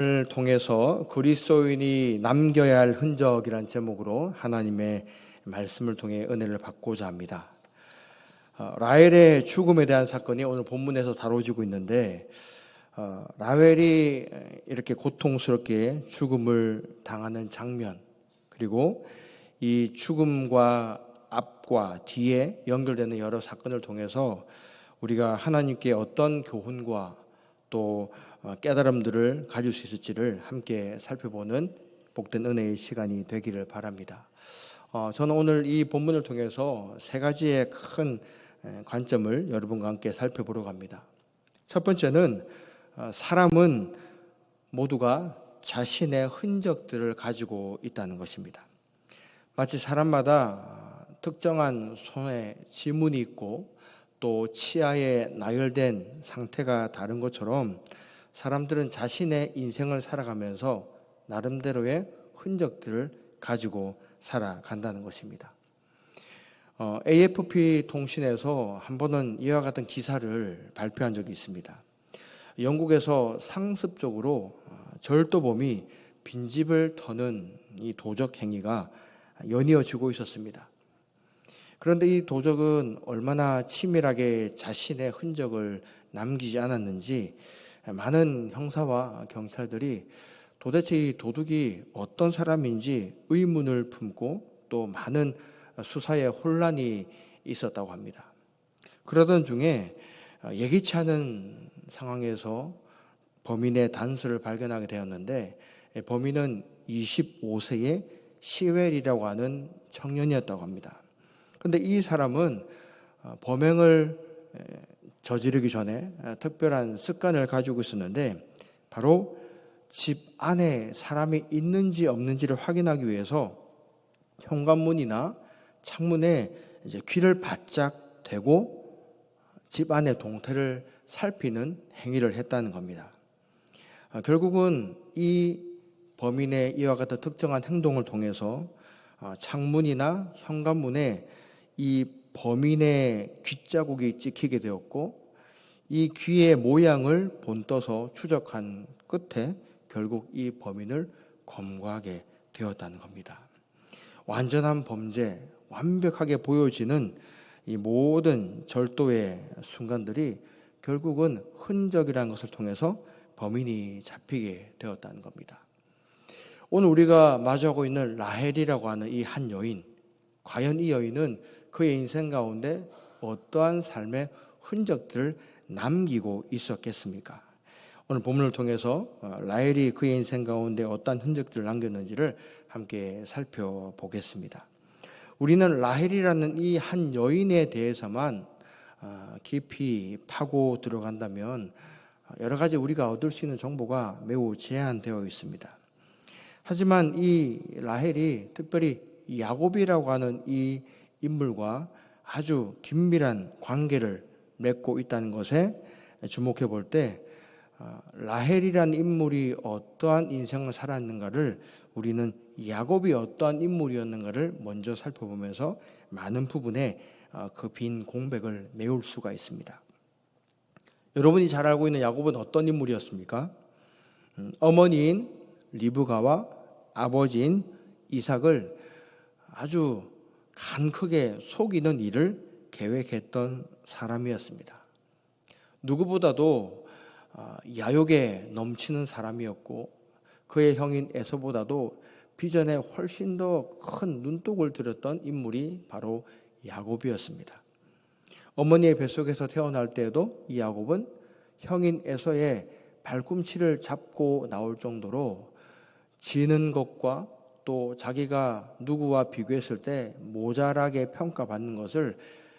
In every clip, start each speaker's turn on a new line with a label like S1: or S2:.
S1: 을 통해서 그리스도인이 남겨야 할 흔적이란 제목으로 하나님의 말씀을 통해 은혜를 받고자 합니다. 라헬의 죽음에 대한 사건이 오늘 본문에서 다뤄지고 있는데, 라헬이 이렇게 고통스럽게 죽음을 당하는 장면, 그리고 이 죽음과 앞과 뒤에 연결되는 여러 사건을 통해서 우리가 하나님께 어떤 교훈과 또 깨달음들을 가질 수 있을지를 함께 살펴보는 복된 은혜의 시간이 되기를 바랍니다. 저는 오늘 이 본문을 통해서 세 가지의 큰 관점을 여러분과 함께 살펴보려고 합니다. 첫 번째는 사람은 모두가 자신의 흔적들을 가지고 있다는 것입니다. 마치 사람마다 특정한 손에 지문이 있고 또 치아에 나열된 상태가 다른 것처럼 사람들은 자신의 인생을 살아가면서 나름대로의 흔적들을 가지고 살아간다는 것입니다. AFP 통신에서 한 번은 이와 같은 기사를 발표한 적이 있습니다. 영국에서 상습적으로 절도범이 빈집을 터는 이 도적 행위가 연이어지고 있었습니다. 그런데 이 도적은 얼마나 치밀하게 자신의 흔적을 남기지 않았는지 많은 형사와 경찰들이 도대체 이 도둑이 어떤 사람인지 의문을 품고 또 많은 수사에 혼란이 있었다고 합니다. 그러던 중에 예기치 않은 상황에서 범인의 단서를 발견하게 되었는데, 범인은 25세의 시웰이라고 하는 청년이었다고 합니다. 그런데 이 사람은 범행을 저지르기 전에 특별한 습관을 가지고 있었는데, 바로 집 안에 사람이 있는지 없는지를 확인하기 위해서 현관문이나 창문에 이제 귀를 바짝 대고 집 안의 동태를 살피는 행위를 했다는 겁니다. 결국은 이 범인의 이와 같은 특정한 행동을 통해서 창문이나 현관문에 이 범인의 귓자국이 찍히게 되었고, 이 귀의 모양을 본떠서 추적한 끝에 결국 이 범인을 검거하게 되었다는 겁니다. 완전한 범죄, 완벽하게 보여지는 이 모든 절도의 순간들이 결국은 흔적이라는 것을 통해서 범인이 잡히게 되었다는 겁니다. 오늘 우리가 마주하고 있는 라헬이라고 하는 이 한 여인, 과연 이 여인은 그의 인생 가운데 어떠한 삶의 흔적들을 남기고 있었겠습니까? 오늘 본문을 통해서 라헬이 그의 인생 가운데 어떠한 흔적들을 남겼는지를 함께 살펴보겠습니다. 우리는 라헬이라는 이 한 여인에 대해서만 깊이 파고 들어간다면 여러 가지 우리가 얻을 수 있는 정보가 매우 제한되어 있습니다. 하지만 이 라헬이 특별히 야곱이라고 하는 이 인물과 아주 긴밀한 관계를 맺고 있다는 것에 주목해 볼 때, 라헬이라는 인물이 어떠한 인생을 살았는가를 우리는 야곱이 어떠한 인물이었는가를 먼저 살펴보면서 많은 부분에 그 빈 공백을 메울 수가 있습니다. 여러분이 잘 알고 있는 야곱은 어떤 인물이었습니까? 어머니인 리브가와 아버지인 이삭을 아주 간 크게 속이는 일을 계획했던 사람이었습니다. 누구보다도 야욕에 넘치는 사람이었고, 그의 형인 에서보다도 비전에 훨씬 더 큰 눈독을 들였던 인물이 바로 야곱이었습니다. 어머니의 뱃속에서 태어날 때에도 이 야곱은 형인 에서의 발꿈치를 잡고 나올 정도로 지는 것과 또 자기가 누구와 비교했을 때 모자라게 평가받는 것을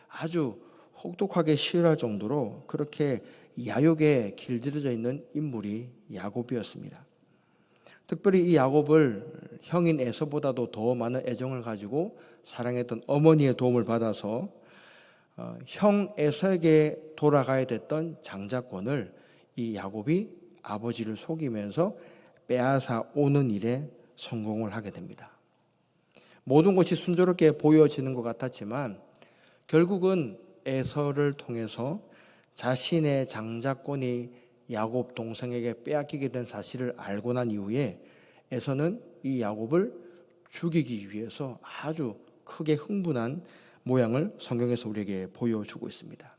S1: 아주 혹독하게 싫어할 정도로 그렇게 야욕에 길들여져 있는 인물이 야곱이었습니다. 특별히 이 야곱을 형인 에서보다도 더 많은 애정을 가지고 사랑했던 어머니의 도움을 받아서 형 에서에게 돌아가야 됐던 장자권을 이 야곱이 아버지를 속이면서 빼앗아 오는 일에 성공을 하게 됩니다. 모든 것이 순조롭게 보여지는 것 같았지만 결국은 에서를 통해서 자신의 장자권이 야곱 동생에게 빼앗기게 된 사실을 알고 난 이후에 에서는 이 야곱을 죽이기 위해서 아주 크게 흥분한 모양을 성경에서 우리에게 보여주고 있습니다.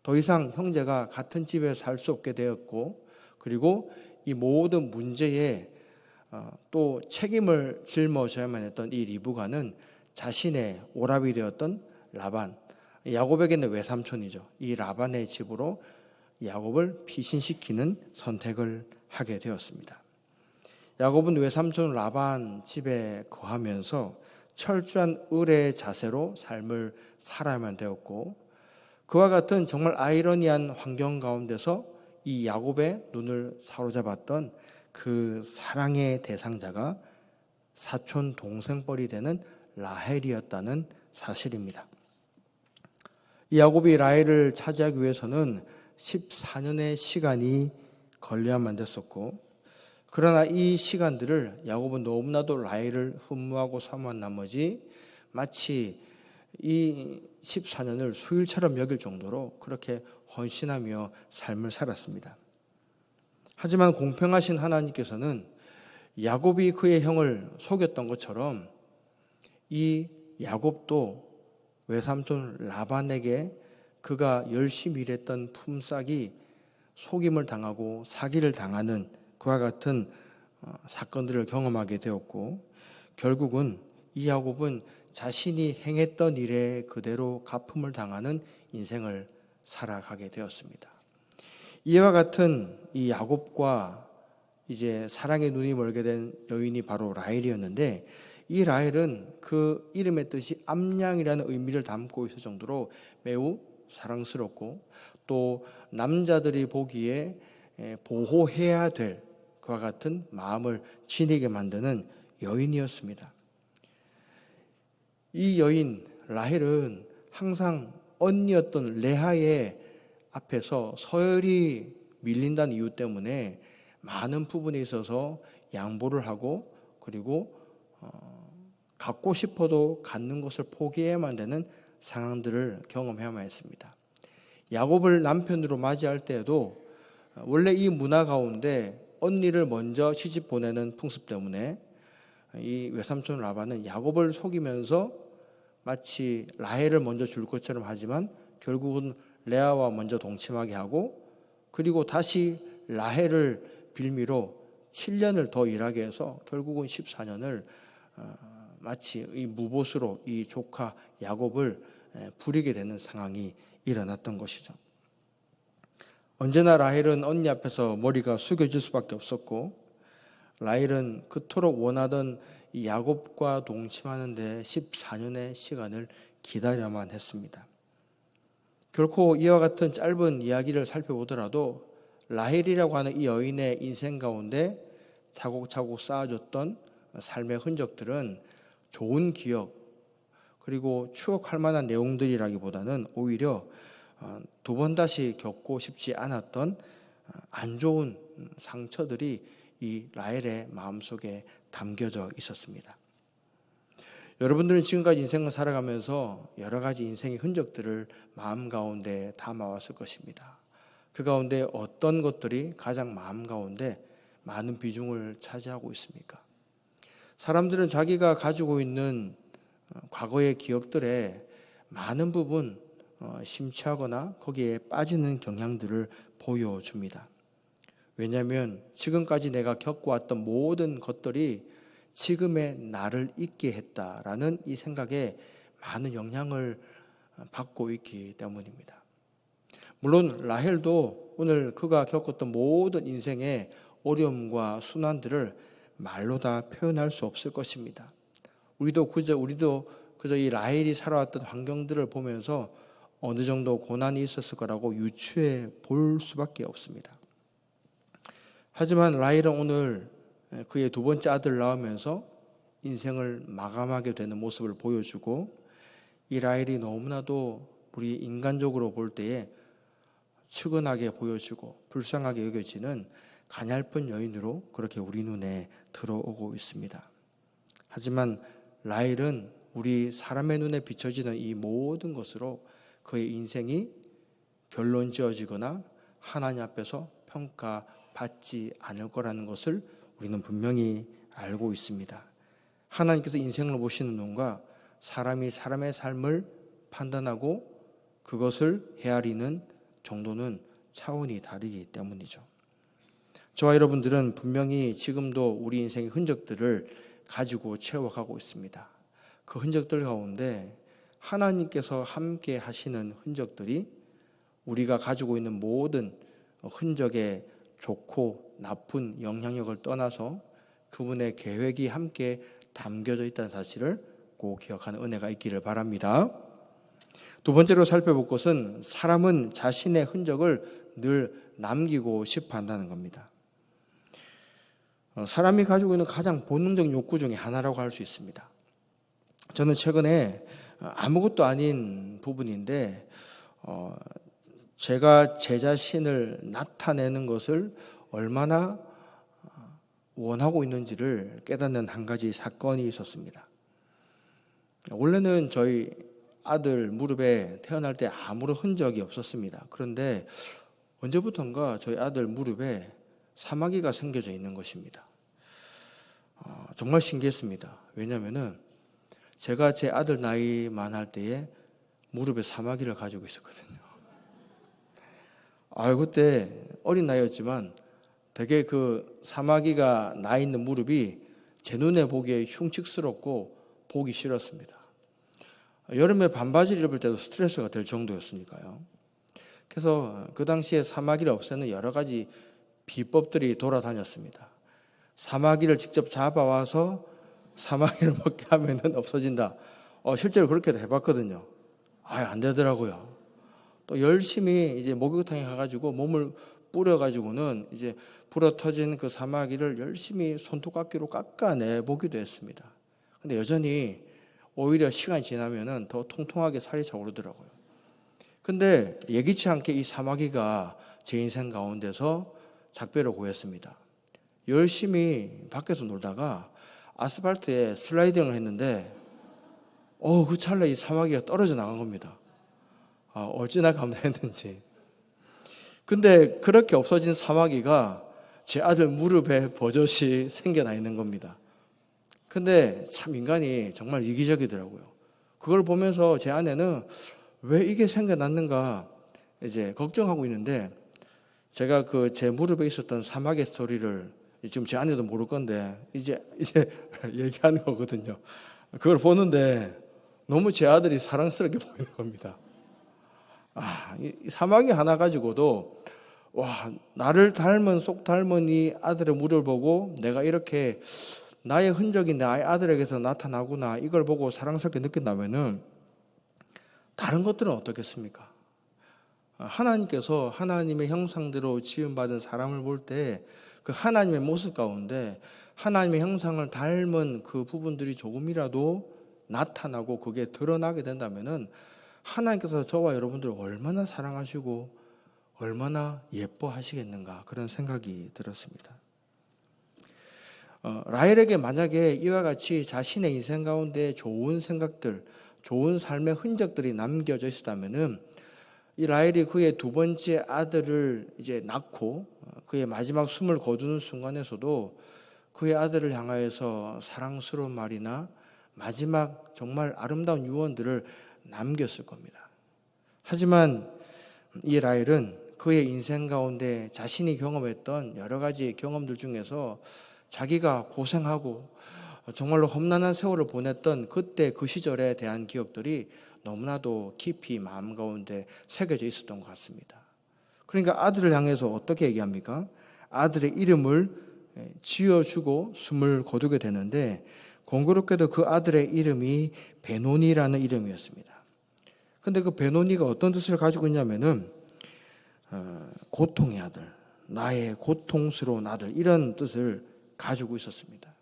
S1: 더 이상 형제가 같은 집에 살 수 없게 되었고, 그리고 이 모든 문제에 또 책임을 짊어져야만 했던 이 리브가는 자신의 오랍이 되었던 라반, 야곱에게는 외삼촌이죠. 이 라반의 집으로 야곱을 피신시키는 선택을 하게 되었습니다. 야곱은 외삼촌 라반 집에 거하면서 철저한 을의 자세로 삶을 살아야만 되었고, 그와 같은 정말 아이러니한 환경 가운데서 이 야곱의 눈을 사로잡았던 그 사랑의 대상자가 사촌 동생뻘이 되는 라헬이었다는 사실입니다. 이 야곱이 라헬을 차지하기 위해서는 14년의 시간이 걸려야만 됐었고, 그러나 이 시간들을 야곱은 너무나도 라헬을 흠모하고 사모한 나머지 마치 이 14년을 수일처럼 여길 정도로 그렇게 헌신하며 삶을 살았습니다. 하지만 공평하신 하나님께서는 야곱이 그의 형을 속였던 것처럼 이 야곱도 외삼촌 라반에게 그가 열심히 일했던 품삯이 속임을 당하고 사기를 당하는 그와 같은 사건들을 경험하게 되었고, 결국은 이 야곱은 자신이 행했던 일에 그대로 갚음을 당하는 인생을 살아가게 되었습니다. 이와 같은 이 야곱과 이제 사랑의 눈이 멀게 된 여인이 바로 라헬이었는데, 이 라헬은 그 이름의 뜻이 암양이라는 의미를 담고 있을 정도로 매우 사랑스럽고, 또 남자들이 보기에 보호해야 될 그와 같은 마음을 지니게 만드는 여인이었습니다. 이 여인 라헬은 항상 언니였던 레아의 앞에서 서열이 밀린다는 이유 때문에 많은 부분에 있어서 양보를 하고, 그리고 갖고 싶어도 갖는 것을 포기해야만 되는 상황들을 경험해야만 했습니다. 야곱을 남편으로 맞이할 때에도 원래 이 문화 가운데 언니를 먼저 시집 보내는 풍습 때문에 이 외삼촌 라반은 야곱을 속이면서 마치 라헬을 먼저 줄 것처럼 하지만 결국은 레아와 먼저 동침하게 하고, 그리고 다시 라헬을 빌미로 7년을 더 일하게 해서 결국은 14년을 마치 이 무보수로 이 조카 야곱을 부리게 되는 상황이 일어났던 것이죠. 언제나 라헬은 언니 앞에서 머리가 숙여질 수밖에 없었고, 라헬은 그토록 원하던 이 야곱과 동침하는데 14년의 시간을 기다려야만 했습니다. 결코 이와 같은 짧은 이야기를 살펴보더라도 라헬이라고 하는 이 여인의 인생 가운데 차곡차곡 쌓아줬던 삶의 흔적들은 좋은 기억, 그리고 추억할 만한 내용들이라기보다는 오히려 두 번 다시 겪고 싶지 않았던 안 좋은 상처들이 이 라헬의 마음속에 담겨져 있었습니다. 여러분들은 지금까지 인생을 살아가면서 여러 가지 인생의 흔적들을 마음 가운데 담아왔을 것입니다. 그 가운데 어떤 것들이 가장 마음 가운데 많은 비중을 차지하고 있습니까? 사람들은 자기가 가지고 있는 과거의 기억들에 많은 부분 심취하거나 거기에 빠지는 경향들을 보여줍니다. 왜냐하면 지금까지 내가 겪어왔던 모든 것들이 지금의 나를 있게 했다라는 이 생각에 많은 영향을 받고 있기 때문입니다. 물론 라헬도 오늘 그가 겪었던 모든 인생의 어려움과 순환들을 말로 다 표현할 수 없을 것입니다. 우리도 그저 이 라헬이 살아왔던 환경들을 보면서 어느 정도 고난이 있었을 거라고 유추해 볼 수밖에 없습니다. 하지만 라헬은 오늘 그의 두 번째 아들을 낳으면서 인생을 마감하게 되는 모습을 보여주고, 이 라헬이 너무나도 우리 인간적으로 볼 때에 측은하게 보여지고 불쌍하게 여겨지는 가냘픈 여인으로 그렇게 우리 눈에 들어오고 있습니다. 하지만 라헬은 우리 사람의 눈에 비춰지는 이 모든 것으로 그의 인생이 결론 지어지거나 하나님 앞에서 평가받지 않을 거라는 것을 우리는 분명히 알고 있습니다. 하나님께서 인생을 보시는 눈과 사람이 사람의 삶을 판단하고 그것을 헤아리는 정도는 차원이 다르기 때문이죠. 저와 여러분들은 분명히 지금도 우리 인생의 흔적들을 가지고 채워가고 있습니다. 그 흔적들 가운데 하나님께서 함께 하시는 흔적들이 우리가 가지고 있는 모든 흔적의 좋고 나쁜 영향력을 떠나서 그분의 계획이 함께 담겨져 있다는 사실을 꼭 기억하는 은혜가 있기를 바랍니다. 두 번째로 살펴볼 것은 사람은 자신의 흔적을 늘 남기고 싶어 한다는 겁니다. 사람이 가지고 있는 가장 본능적 욕구 중에 하나라고 할 수 있습니다. 저는 최근에 아무것도 아닌 부분인데 제가 제 자신을 나타내는 것을 얼마나 원하고 있는지를 깨닫는 한 가지 사건이 있었습니다. 원래는 저희 아들 무릎에 태어날 때 아무런 흔적이 없었습니다. 그런데 언제부턴가 저희 아들 무릎에 사마귀가 생겨져 있는 것입니다. 정말 신기했습니다. 왜냐하면 제가 제 아들 나이만 할 때에 무릎에 사마귀를 가지고 있었거든요. 그때 어린 나이였지만 되게 그 사마귀가 나 있는 무릎이 제 눈에 보기에 흉측스럽고 보기 싫었습니다. 여름에 반바지를 입을 때도 스트레스가 될 정도였으니까요. 그래서 그 당시에 사마귀를 없애는 여러 가지 비법들이 돌아다녔습니다. 사마귀를 직접 잡아와서 사마귀를 먹게 하면은 없어진다. 실제로 그렇게도 해봤거든요. 안 되더라고요. 또 열심히 이제 목욕탕에 가가지고 몸을 뿌려가지고는 이제 불어터진 그 사마귀를 열심히 손톱깎이로 깎아내 보기도 했습니다. 근데 여전히 오히려 시간이 지나면은 더 통통하게 살이 차오르더라고요. 근데 예기치 않게 이 사마귀가 제 인생 가운데서 작별을 고했습니다. 열심히 밖에서 놀다가 아스팔트에 슬라이딩을 했는데 그 찰나에 이 사마귀가 떨어져 나간 겁니다. 어찌나 감사했는지. 근데 그렇게 없어진 사마귀가 제 아들 무릎에 버젓이 생겨나 있는 겁니다. 근데 참 인간이 정말 이기적이더라고요. 그걸 보면서 제 아내는 왜 이게 생겨났는가 이제 걱정하고 있는데 제가 그 제 무릎에 있었던 사마귀 스토리를 지금 제 아내도 모를 건데 이제 얘기하는 거거든요. 그걸 보는데 너무 제 아들이 사랑스럽게 보이는 겁니다. 이 사마귀 하나 가지고도 나를 닮은 쏙 닮은 이 아들의 무릎을 보고 내가 이렇게 나의 흔적이 내 아들에게서 나타나구나 이걸 보고 사랑스럽게 느낀다면은 다른 것들은 어떻겠습니까? 하나님께서 하나님의 형상대로 지음받은 사람을 볼 때 그 하나님의 모습 가운데 하나님의 형상을 닮은 그 부분들이 조금이라도 나타나고 그게 드러나게 된다면은 하나님께서 저와 여러분들을 얼마나 사랑하시고 얼마나 예뻐하시겠는가 그런 생각이 들었습니다. 라헬에게 만약에 이와 같이 자신의 인생 가운데 좋은 생각들, 좋은 삶의 흔적들이 남겨져 있었다면은 이 라헬이 그의 두 번째 아들을 이제 낳고 그의 마지막 숨을 거두는 순간에서도 그의 아들을 향하여서 사랑스러운 말이나 마지막 정말 아름다운 유언들을 남겼을 겁니다. 하지만 이 라헬은 그의 인생 가운데 자신이 경험했던 여러 가지 경험들 중에서 자기가 고생하고 정말로 험난한 세월을 보냈던 그때 그 시절에 대한 기억들이 너무나도 깊이 마음 가운데 새겨져 있었던 것 같습니다. 그러니까 아들을 향해서 어떻게 얘기합니까? 아들의 이름을 지어주고 숨을 거두게 되는데 공교롭게도 그 아들의 이름이 베노니라는 이름이었습니다. 근데 그 베노니가 어떤 뜻을 가지고 있냐면은 고통의 아들, 나의 고통스러운 아들 이런 뜻을 가지고 있었습니다.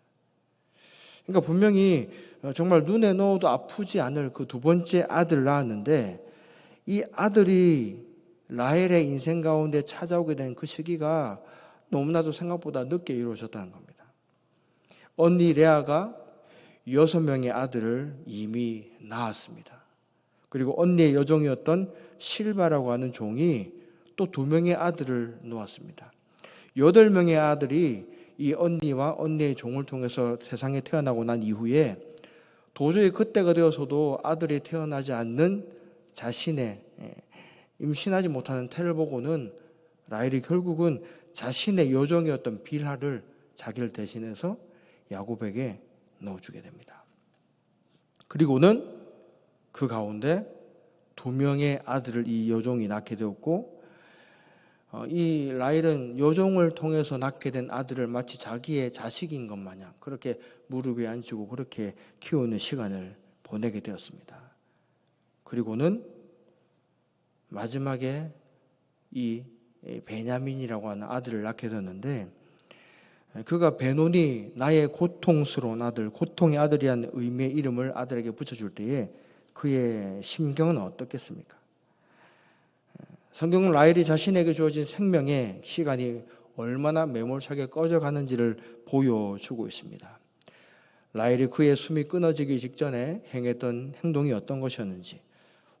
S1: 그러니까 분명히 정말 눈에 넣어도 아프지 않을 그 두 번째 아들을 낳았는데 이 아들이 라헬의 인생 가운데 찾아오게 된 그 시기가 너무나도 생각보다 늦게 이루어졌다는 겁니다. 언니 레아가 6명의 아들을 이미 낳았습니다. 그리고 언니의 여종이었던 실바라고 하는 종이 또 2명의 아들을 놓았습니다. 8명의 아들이 이 언니와 언니의 종을 통해서 세상에 태어나고 난 이후에 도저히 그때가 되어서도 아들이 태어나지 않는 자신의 임신하지 못하는 태를 보고는 라헬이 결국은 자신의 여종이었던 빌하를 자기를 대신해서 야곱에게 넣어주게 됩니다. 그리고는 그 가운데 2명의 아들을 이 여종이 낳게 되었고, 이 라헬은 여종을 통해서 낳게 된 아들을 마치 자기의 자식인 것 마냥 그렇게 무릎에 앉히고 그렇게 키우는 시간을 보내게 되었습니다. 그리고는 마지막에 이 베냐민이라고 하는 아들을 낳게 되었는데, 그가 베논이 나의 고통스러운 아들, 고통의 아들이라는 의미의 이름을 아들에게 붙여줄 때에 그의 심경은 어떻겠습니까? 성경은 라헬이 자신에게 주어진 생명의 시간이 얼마나 매몰차게 꺼져가는지를 보여주고 있습니다. 라헬이 그의 숨이 끊어지기 직전에 행했던 행동이 어떤 것이었는지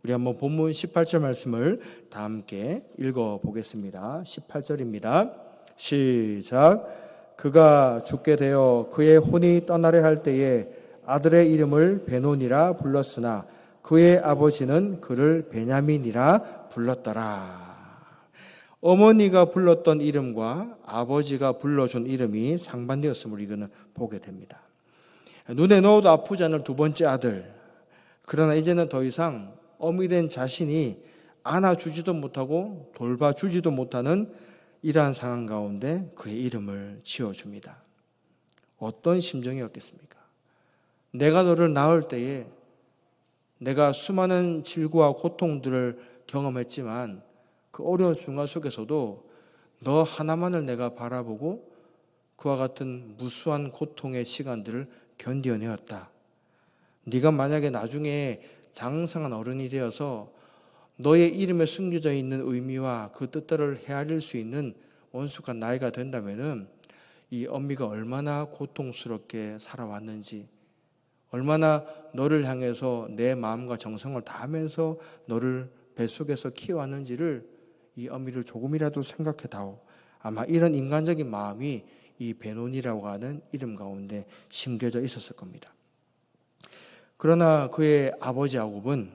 S1: 우리 한번 본문 18절 말씀을 다 함께 읽어보겠습니다. 18절입니다. 시작. 그가 죽게 되어 그의 혼이 떠나려 할 때에 아들의 이름을 베논이라 불렀으나 그의 아버지는 그를 베냐민이라 불렀더라. 어머니가 불렀던 이름과 아버지가 불러준 이름이 상반되었음을 이거는 보게 됩니다. 눈에 넣어도 아프지 않을 2번째 아들, 그러나 이제는 더 이상 어미 된 자신이 안아주지도 못하고 돌봐주지도 못하는 이러한 상황 가운데 그의 이름을 지어줍니다. 어떤 심정이었겠습니까? 내가 너를 낳을 때에 내가 수많은 질고와 고통들을 경험했지만 그 어려운 순간 속에서도 너 하나만을 내가 바라보고 그와 같은 무수한 고통의 시간들을 견뎌내었다. 네가 만약에 나중에 장성한 어른이 되어서 너의 이름에 숨겨져 있는 의미와 그 뜻들을 헤아릴 수 있는 원숙한 나이가 된다면은 이 어미가 얼마나 고통스럽게 살아왔는지, 얼마나 너를 향해서 내 마음과 정성을 다하면서 너를 뱃속에서 키워왔는지를 이 어미를 조금이라도 생각해다오. 아마 이런 인간적인 마음이 이 베논이라고 하는 이름 가운데 심겨져 있었을 겁니다. 그러나 그의 아버지 야곱은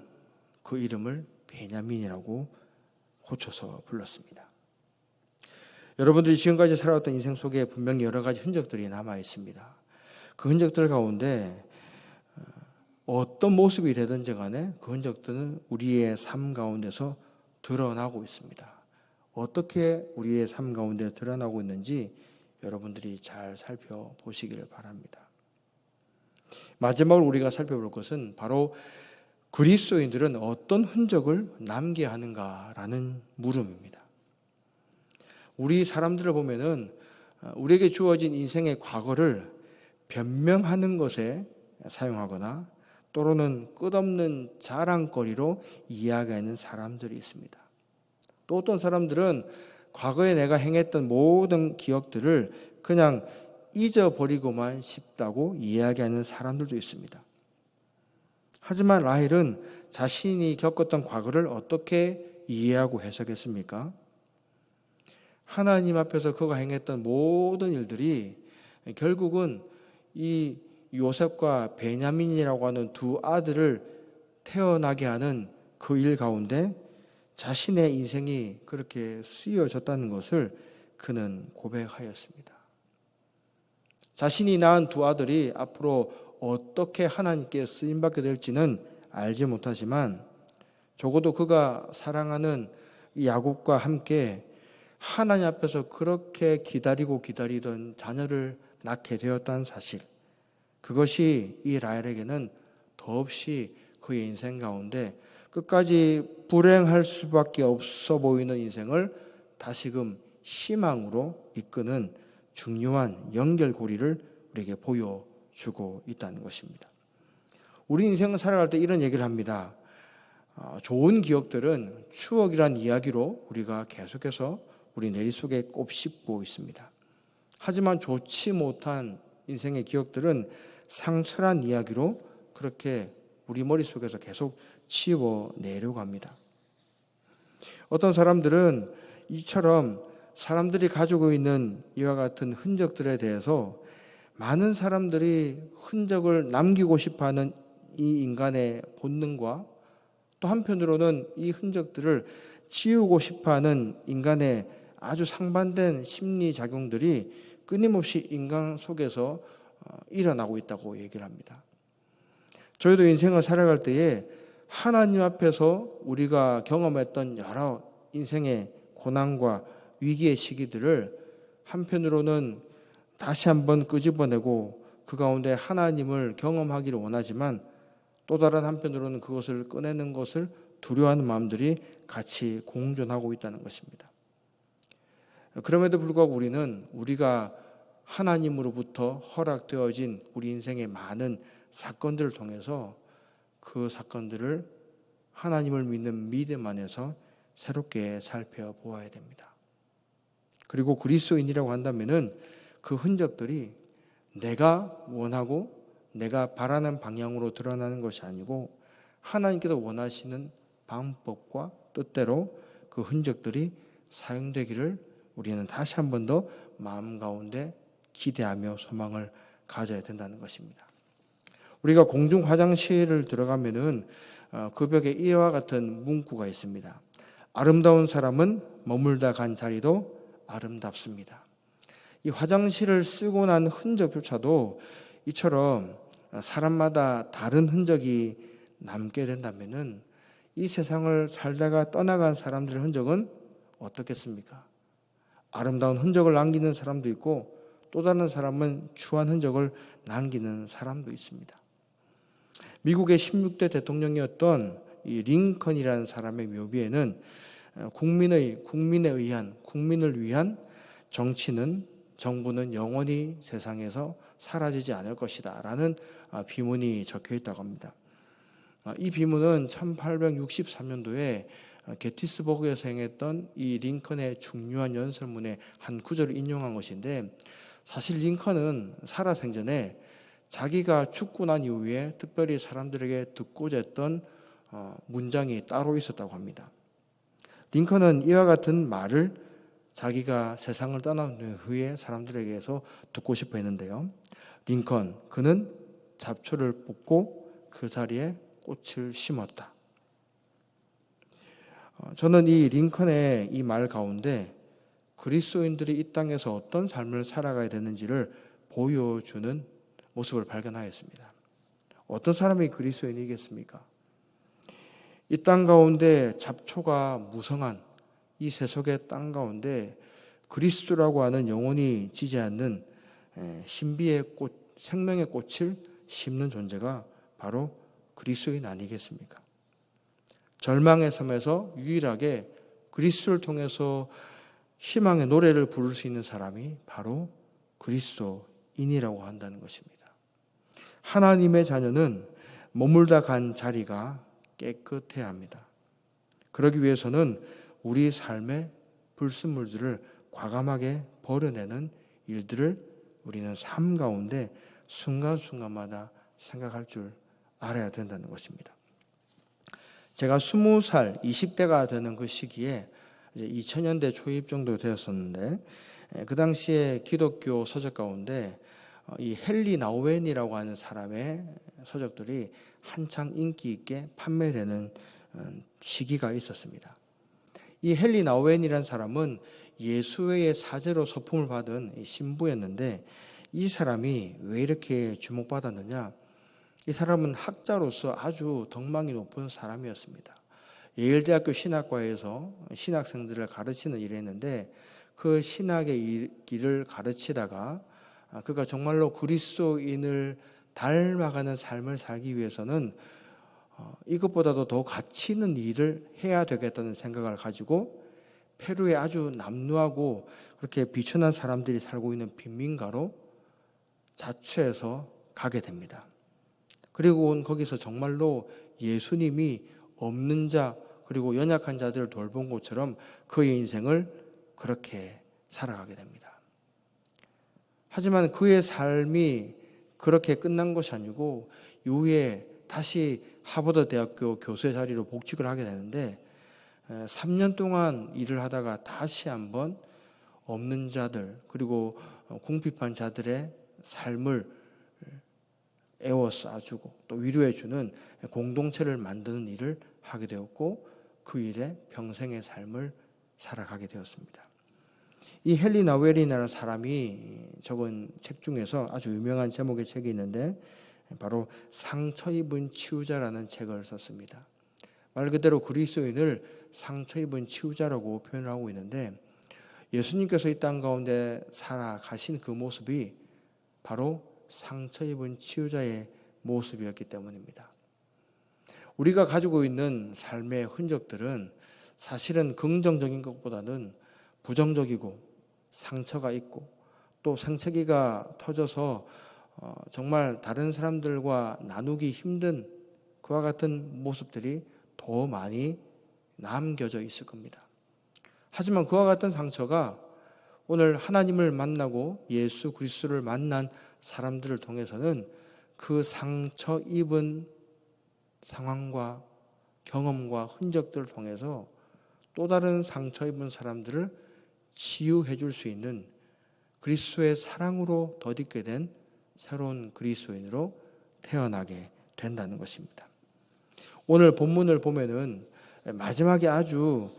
S1: 그 이름을 베냐민이라고 고쳐서 불렀습니다. 여러분들이 지금까지 살아왔던 인생 속에 분명히 여러 가지 흔적들이 남아 있습니다. 그 흔적들 가운데 어떤 모습이 되든지 간에 그 흔적들은 우리의 삶 가운데서 드러나고 있습니다. 어떻게 우리의 삶 가운데 드러나고 있는지 여러분들이 잘 살펴보시기를 바랍니다. 마지막으로 우리가 살펴볼 것은 바로 그리스도인들은 어떤 흔적을 남겨야 하는가라는 물음입니다. 우리 사람들을 보면은 우리에게 주어진 인생의 과거를 변명하는 것에 사용하거나 또는 끝없는 자랑거리로 이야기하는 사람들이 있습니다. 또 어떤 사람들은 과거에 내가 행했던 모든 기억들을 그냥 잊어버리고만 싶다고 이야기하는 사람들도 있습니다. 하지만 라헬은 자신이 겪었던 과거를 어떻게 이해하고 해석했습니까? 하나님 앞에서 그가 행했던 모든 일들이 결국은 이 요셉과 베냐민이라고 하는 2 아들을 태어나게 하는 그 일 가운데 자신의 인생이 그렇게 쓰여졌다는 것을 그는 고백하였습니다. 자신이 낳은 2 아들이 앞으로 어떻게 하나님께 쓰임받게 될지는 알지 못하지만 적어도 그가 사랑하는 야곱과 함께 하나님 앞에서 그렇게 기다리던 자녀를 낳게 되었다는 사실, 그것이 이 라헬에게는 더없이 그의 인생 가운데 끝까지 불행할 수밖에 없어 보이는 인생을 다시금 희망으로 이끄는 중요한 연결고리를 우리에게 보여주고 있다는 것입니다. 우리 인생을 살아갈 때 이런 얘기를 합니다. 좋은 기억들은 추억이란 이야기로 우리가 계속해서 우리 내리 속에 곱씹고 있습니다. 하지만 좋지 못한 인생의 기억들은 상처란 이야기로 그렇게 우리 머릿속에서 계속 치워내려고 합니다. 어떤 사람들은 이처럼 사람들이 가지고 있는 이와 같은 흔적들에 대해서 많은 사람들이 흔적을 남기고 싶어하는 이 인간의 본능과 또 한편으로는 이 흔적들을 지우고 싶어하는 인간의 아주 상반된 심리 작용들이 끊임없이 인간 속에서 일어나고 있다고 얘기를 합니다. 저희도 인생을 살아갈 때에 하나님 앞에서 우리가 경험했던 여러 인생의 고난과 위기의 시기들을 한편으로는 다시 한번 끄집어내고 그 가운데 하나님을 경험하기를 원하지만 또 다른 한편으로는 그것을 꺼내는 것을 두려워하는 마음들이 같이 공존하고 있다는 것입니다. 그럼에도 불구하고 우리는 우리가 하나님으로부터 허락되어진 우리 인생의 많은 사건들을 통해서 그 사건들을 하나님을 믿는 믿음 안에서 새롭게 살펴보아야 됩니다. 그리고 그리스도인이라고 한다면은 그 흔적들이 내가 원하고 내가 바라는 방향으로 드러나는 것이 아니고 하나님께서 원하시는 방법과 뜻대로 그 흔적들이 사용되기를 우리는 다시 한 번 더 마음 가운데 기대하며 소망을 가져야 된다는 것입니다. 우리가 공중 화장실을 들어가면은 그 벽에 이와 같은 문구가 있습니다. 아름다운 사람은 머물다 간 자리도 아름답습니다. 이 화장실을 쓰고 난 흔적조차도 이처럼 사람마다 다른 흔적이 남게 된다면은 이 세상을 살다가 떠나간 사람들의 흔적은 어떻겠습니까? 아름다운 흔적을 남기는 사람도 있고 또 다른 사람은 추한 흔적을 남기는 사람도 있습니다. 미국의 16대 대통령이었던 이 링컨이라는 사람의 묘비에는 국민을 위한 정부는 영원히 세상에서 사라지지 않을 것이다 라는 비문이 적혀 있다고 합니다. 이 비문은 1863년도에 게티스버그에서 행했던 이 링컨의 중요한 연설문의 한 구절을 인용한 것인데, 사실 링컨은 살아생전에 자기가 죽고 난 이후에 특별히 사람들에게 듣고자 했던 문장이 따로 있었다고 합니다. 링컨은 이와 같은 말을 자기가 세상을 떠난 후에 사람들에게서 듣고 싶어 했는데요. 링컨, 그는 잡초를 뽑고 그 자리에 꽃을 심었다. 저는 이 링컨의 이 말 가운데 그리스도인들이 이 땅에서 어떤 삶을 살아가야 되는지를 보여주는 모습을 발견하였습니다. 어떤 사람이 그리스도인이겠습니까? 이 땅 가운데 잡초가 무성한 이 세속의 땅 가운데 그리스도라고 하는 영원히 지지 않는 신비의 꽃, 생명의 꽃을 심는 존재가 바로 그리스도인 아니겠습니까? 절망의 섬에서 유일하게 그리스도를 통해서 희망의 노래를 부를 수 있는 사람이 바로 그리스도인이라고 한다는 것입니다. 하나님의 자녀는 머물다 간 자리가 깨끗해야 합니다. 그러기 위해서는 우리 삶의 불순물들을 과감하게 버려내는 일들을 우리는 삶 가운데 순간순간마다 생각할 줄 알아야 된다는 것입니다. 제가 20살, 20대가 되는 그 시기에 이제 2000년대 초입 정도 되었었는데, 그 당시에 기독교 서적 가운데 이 헨리 나우엔이라고 하는 사람의 서적들이 한창 인기 있게 판매되는 시기가 있었습니다. 이 헨리 나우엔이라는 사람은 예수회의 사제로 서품을 받은 신부였는데, 이 사람이 왜 이렇게 주목받았느냐? 이 사람은 학자로서 아주 덕망이 높은 사람이었습니다. 예일대학교 신학과에서 신학생들을 가르치는 일을 했는데, 그 신학의 길을 가르치다가 그가 정말로 그리스도인을 닮아가는 삶을 살기 위해서는 이것보다도 더 가치 있는 일을 해야 되겠다는 생각을 가지고 페루에 아주 남루하고 그렇게 비천한 사람들이 살고 있는 빈민가로 자취해서 가게 됩니다. 그리고 거기서 정말로 예수님이 없는 자 그리고 연약한 자들을 돌본 것처럼 그의 인생을 그렇게 살아가게 됩니다. 하지만 그의 삶이 그렇게 끝난 것이 아니고 이후에 다시 하버드 대학교 교수의 자리로 복직을 하게 되는데 3년 동안 일을 하다가 다시 한번 없는 자들 그리고 궁핍한 자들의 삶을 에워싸주고 또 위로해주는 공동체를 만드는 일을 하게 되었고 그 일에 평생의 삶을 살아가게 되었습니다. 이 헨리 나웰이라는 사람이 적은 책 중에서 아주 유명한 제목의 책이 있는데 바로 상처 입은 치유자라는 책을 썼습니다. 말 그대로 그리스도인을 상처 입은 치유자라고 표현을 하고 있는데 예수님께서 이 땅 가운데 살아가신 그 모습이 바로 상처 입은 치유자의 모습이었기 때문입니다. 우리가 가지고 있는 삶의 흔적들은 사실은 긍정적인 것보다는 부정적이고 상처가 있고 또 생채기가 터져서 정말 다른 사람들과 나누기 힘든 그와 같은 모습들이 더 많이 남겨져 있을 겁니다. 하지만 그와 같은 상처가 오늘 하나님을 만나고 예수 그리스도를 만난 사람들을 통해서는 그 상처 입은 상황과 경험과 흔적들을 통해서 또 다른 상처 입은 사람들을 치유해 줄 수 있는 그리스도의 사랑으로 덧입게 된 새로운 그리스도인으로 태어나게 된다는 것입니다. 오늘 본문을 보면은 마지막에 아주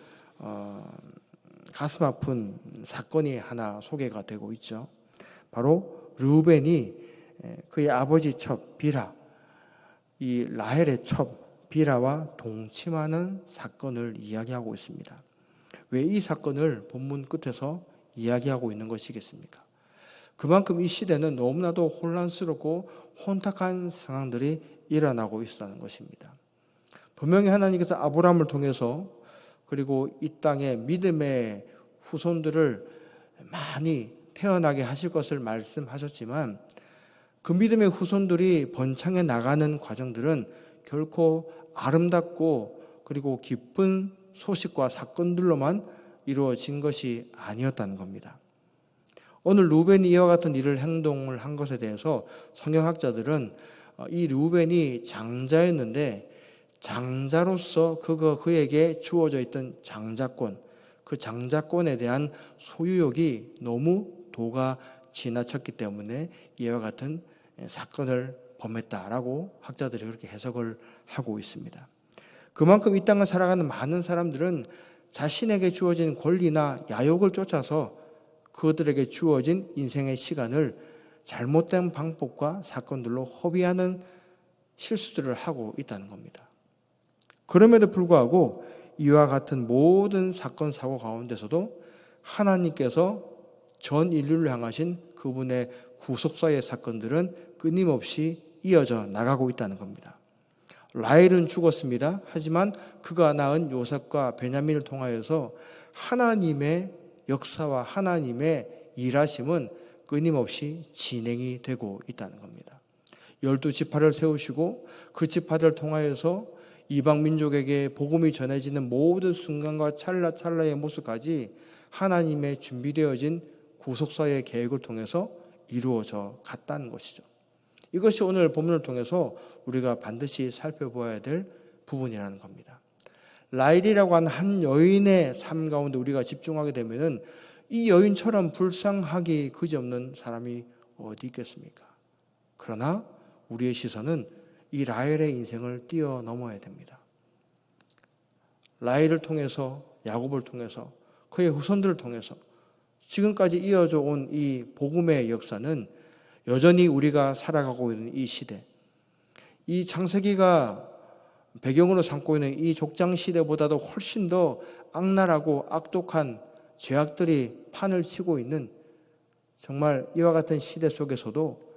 S1: 가슴 아픈 사건이 하나 소개가 되고 있죠. 바로 르우벤이 그의 아버지 첩 비라, 이 라헬의 첩 비라와 동침하는 사건을 이야기하고 있습니다. 왜 이 사건을 본문 끝에서 이야기하고 있는 것이겠습니까? 그만큼 이 시대는 너무나도 혼란스럽고 혼탁한 상황들이 일어나고 있다는 것입니다. 분명히 하나님께서 아브라함을 통해서 그리고 이 땅에 믿음의 후손들을 많이 태어나게 하실 것을 말씀하셨지만 그 믿음의 후손들이 번창해 나가는 과정들은 결코 아름답고 그리고 기쁜 소식과 사건들로만 이루어진 것이 아니었다는 겁니다. 오늘 르우벤이 이와 같은 일을 행동을 한 것에 대해서 성경학자들은 이 르우벤이 장자였는데 장자로서 그에게 주어져 있던 장자권, 그 장자권에 대한 소유욕이 너무 도가 지나쳤기 때문에 이와 같은 사건을 범했다라고 학자들이 그렇게 해석을 하고 있습니다. 그만큼 이 땅을 살아가는 많은 사람들은 자신에게 주어진 권리나 야욕을 쫓아서 그들에게 주어진 인생의 시간을 잘못된 방법과 사건들로 허비하는 실수들을 하고 있다는 겁니다. 그럼에도 불구하고 이와 같은 모든 사건, 사고 가운데서도 하나님께서 전 인류를 향하신 그분의 구속사의 사건들은 끊임없이 이어져 나가고 있다는 겁니다. 라헬은 죽었습니다. 하지만 그가 낳은 요셉과 베냐민을 통하여서 하나님의 역사와 하나님의 일하심은 끊임없이 진행이 되고 있다는 겁니다. 12지파를 세우시고 그 지파들을 통하여서 이방 민족에게 복음이 전해지는 모든 순간과 찰나찰나의 모습까지 하나님의 준비되어진 구속사의 계획을 통해서 이루어져 갔다는 것이죠. 이것이 오늘 본문을 통해서 우리가 반드시 살펴보아야 될 부분이라는 겁니다. 라헬이라고 하는 한 여인의 삶 가운데 우리가 집중하게 되면은 이 여인처럼 불쌍하기 그지없는 사람이 어디 있겠습니까? 그러나 우리의 시선은 이 라헬의 인생을 뛰어넘어야 됩니다. 라헬을 통해서 야곱을 통해서 그의 후손들을 통해서 지금까지 이어져 온 이 복음의 역사는 여전히 우리가 살아가고 있는 이 시대, 이 창세기가 배경으로 삼고 있는 이 족장 시대보다도 훨씬 더 악랄하고 악독한 죄악들이 판을 치고 있는 정말 이와 같은 시대 속에서도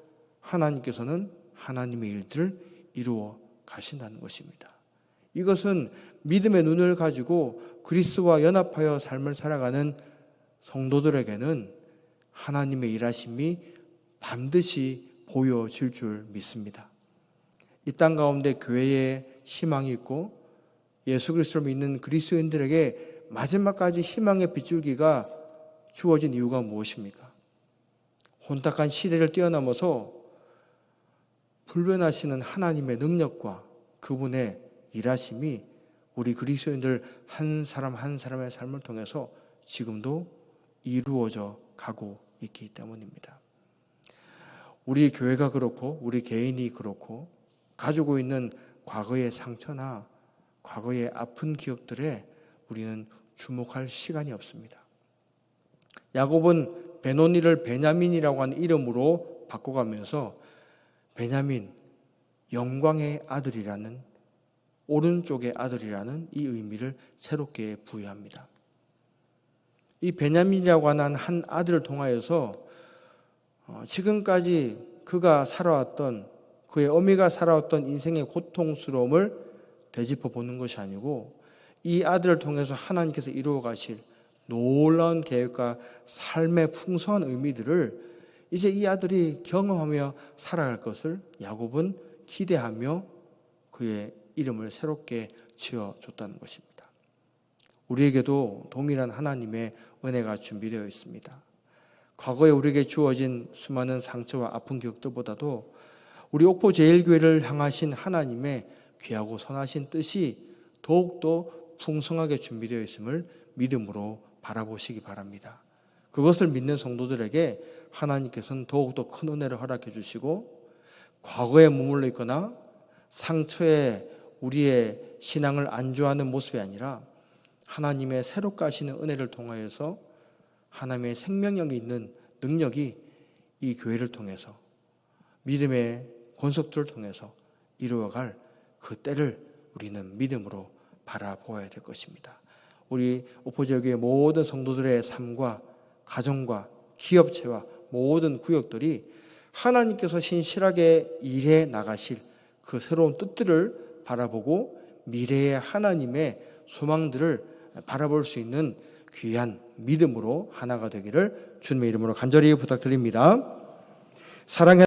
S1: 하나님께서는 하나님의 일들을 이루어 가신다는 것입니다. 이것은 믿음의 눈을 가지고 그리스도와 연합하여 삶을 살아가는 성도들에게는 하나님의 일하심이 반드시 보여질 줄 믿습니다. 이 땅 가운데 교회에 희망이 있고 예수 그리스도를 믿는 그리스도인들에게 마지막까지 희망의 빗줄기가 주어진 이유가 무엇입니까? 혼탁한 시대를 뛰어넘어서 불변하시는 하나님의 능력과 그분의 일하심이 우리 그리스도인들 한 사람 한 사람의 삶을 통해서 지금도 이루어져 가고 있기 때문입니다. 우리 교회가 그렇고 우리 개인이 그렇고 가지고 있는 과거의 상처나 과거의 아픈 기억들에 우리는 주목할 시간이 없습니다. 야곱은 베노니를 베냐민이라고 하는 이름으로 바꿔가면서 베냐민, 영광의 아들이라는, 오른쪽의 아들이라는 이 의미를 새롭게 부여합니다. 이 베냐민이라고 하는 한 아들을 통하여서 지금까지 그가 살아왔던, 그의 어미가 살아왔던 인생의 고통스러움을 되짚어 보는 것이 아니고 이 아들을 통해서 하나님께서 이루어 가실 놀라운 계획과 삶의 풍성한 의미들을 이제 이 아들이 경험하며 살아갈 것을 야곱은 기대하며 그의 이름을 새롭게 지어줬다는 것입니다. 우리에게도 동일한 하나님의 은혜가 준비되어 있습니다. 과거에 우리에게 주어진 수많은 상처와 아픈 기억들보다도 우리 옥포 제일교회를 향하신 하나님의 귀하고 선하신 뜻이 더욱더 풍성하게 준비되어 있음을 믿음으로 바라보시기 바랍니다. 그것을 믿는 성도들에게 하나님께서는 더욱더 큰 은혜를 허락해 주시고 과거에 머물러 있거나 상처에 우리의 신앙을 안주하는 모습이 아니라 하나님의 새롭게 하시는 은혜를 통하여서 하나님의 생명력이 있는 능력이 이 교회를 통해서 믿음의 권속들을 통해서 이루어갈 그 때를 우리는 믿음으로 바라보아야 될 것입니다. 우리 옥포지역의 모든 성도들의 삶과 가정과 기업체와 모든 구역들이 하나님께서 신실하게 일해 나가실 그 새로운 뜻들을 바라보고 미래의 하나님의 소망들을 바라볼 수 있는 귀한 믿음으로 하나가 되기를 주님의 이름으로 간절히 부탁드립니다. 사랑해